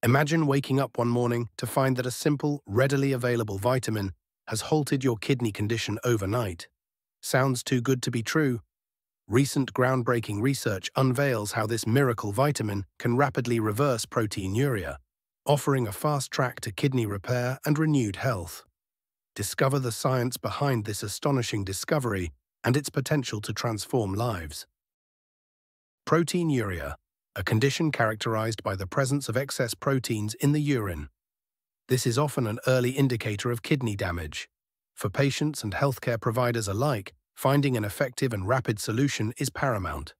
Imagine waking up one morning to find that a simple, readily available vitamin has halted your kidney condition overnight. Sounds too good to be true? Recent groundbreaking research unveils how this miracle vitamin can rapidly reverse proteinuria, offering a fast track to kidney repair and renewed health. Discover the science behind this astonishing discovery and its potential to transform lives. Proteinuria, a condition characterized by the presence of excess proteins in the urine. This is often an early indicator of kidney damage. For patients and healthcare providers alike, finding an effective and rapid solution is paramount.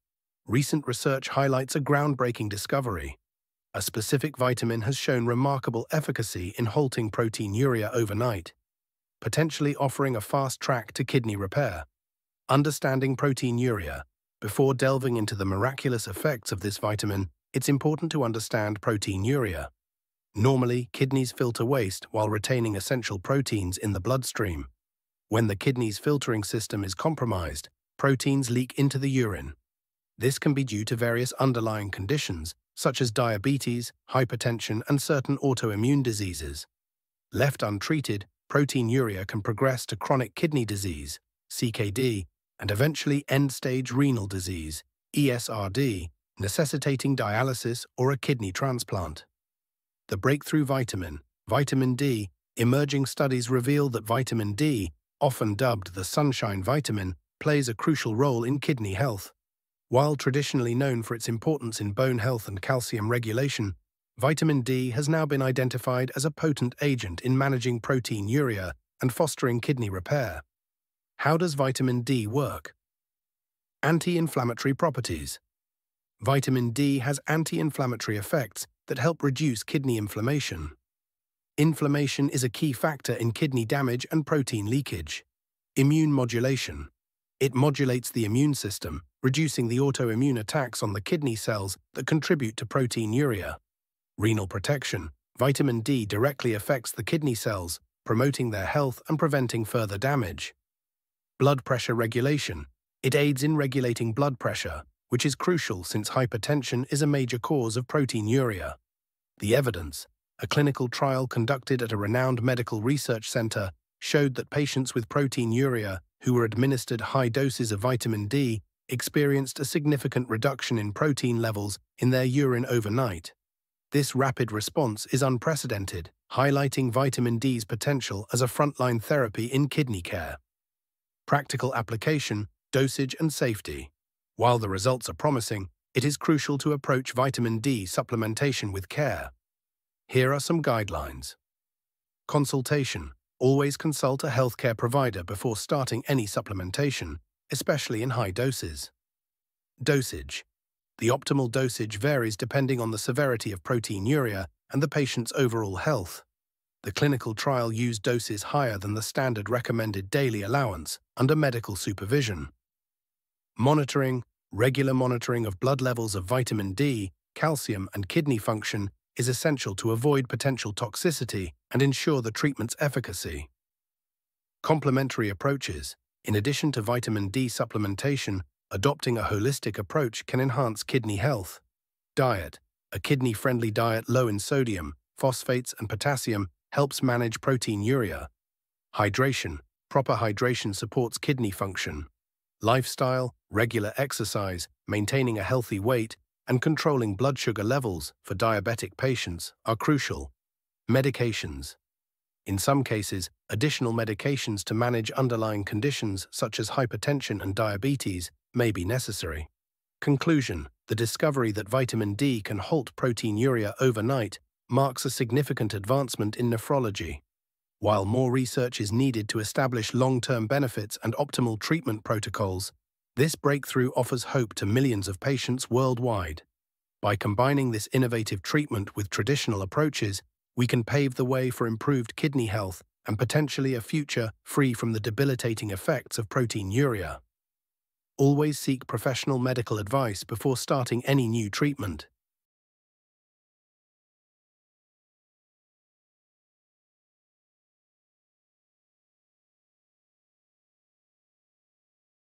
Recent research highlights a groundbreaking discovery. A specific vitamin has shown remarkable efficacy in halting proteinuria overnight, potentially offering a fast track to kidney repair. Understanding proteinuria. Before delving into the miraculous effects of this vitamin, it's important to understand proteinuria. Normally, kidneys filter waste while retaining essential proteins in the bloodstream. When the kidney's filtering system is compromised, proteins leak into the urine. This can be due to various underlying conditions, such as diabetes, hypertension, and certain autoimmune diseases. Left untreated, proteinuria can progress to chronic kidney disease, CKD, and eventually end-stage renal disease, ESRD, necessitating dialysis or a kidney transplant. The breakthrough vitamin, vitamin D. Emerging studies reveal that vitamin D, often dubbed the sunshine vitamin, plays a crucial role in kidney health. While traditionally known for its importance in bone health and calcium regulation, vitamin D has now been identified as a potent agent in managing proteinuria and fostering kidney repair. How does vitamin D work? Anti-inflammatory properties. Vitamin D has anti-inflammatory effects that help reduce kidney inflammation. Inflammation is a key factor in kidney damage and protein leakage. Immune modulation. It modulates the immune system, reducing the autoimmune attacks on the kidney cells that contribute to proteinuria. Renal protection. Vitamin D directly affects the kidney cells, promoting their health and preventing further damage. Blood pressure regulation. It aids in regulating blood pressure, which is crucial since hypertension is a major cause of proteinuria. The evidence. A clinical trial conducted at a renowned medical research center showed that patients with proteinuria who were administered high doses of vitamin D experienced a significant reduction in protein levels in their urine overnight. This rapid response is unprecedented, highlighting vitamin D's potential as a frontline therapy in kidney care. Practical application, dosage and safety. While the results are promising, it is crucial to approach vitamin D supplementation with care. Here are some guidelines. Consultation. Always consult a healthcare provider before starting any supplementation, especially in high doses. Dosage. The optimal dosage varies depending on the severity of proteinuria and the patient's overall health. The clinical trial used doses higher than the standard recommended daily allowance under medical supervision. Monitoring. Regular monitoring of blood levels of vitamin D, calcium, and kidney function is essential to avoid potential toxicity and ensure the treatment's efficacy. Complementary approaches. In addition to vitamin D supplementation, adopting a holistic approach can enhance kidney health. Diet. A kidney-friendly diet low in sodium, phosphates, and potassium helps manage proteinuria. Hydration. Proper hydration supports kidney function. Lifestyle, regular exercise, maintaining a healthy weight, and controlling blood sugar levels for diabetic patients are crucial. Medications. In some cases, additional medications to manage underlying conditions such as hypertension and diabetes may be necessary. Conclusion. The discovery that vitamin D can halt proteinuria overnight marks a significant advancement in nephrology. While more research is needed to establish long-term benefits and optimal treatment protocols, this breakthrough offers hope to millions of patients worldwide. By combining this innovative treatment with traditional approaches, we can pave the way for improved kidney health and potentially a future free from the debilitating effects of proteinuria. Always seek professional medical advice before starting any new treatment.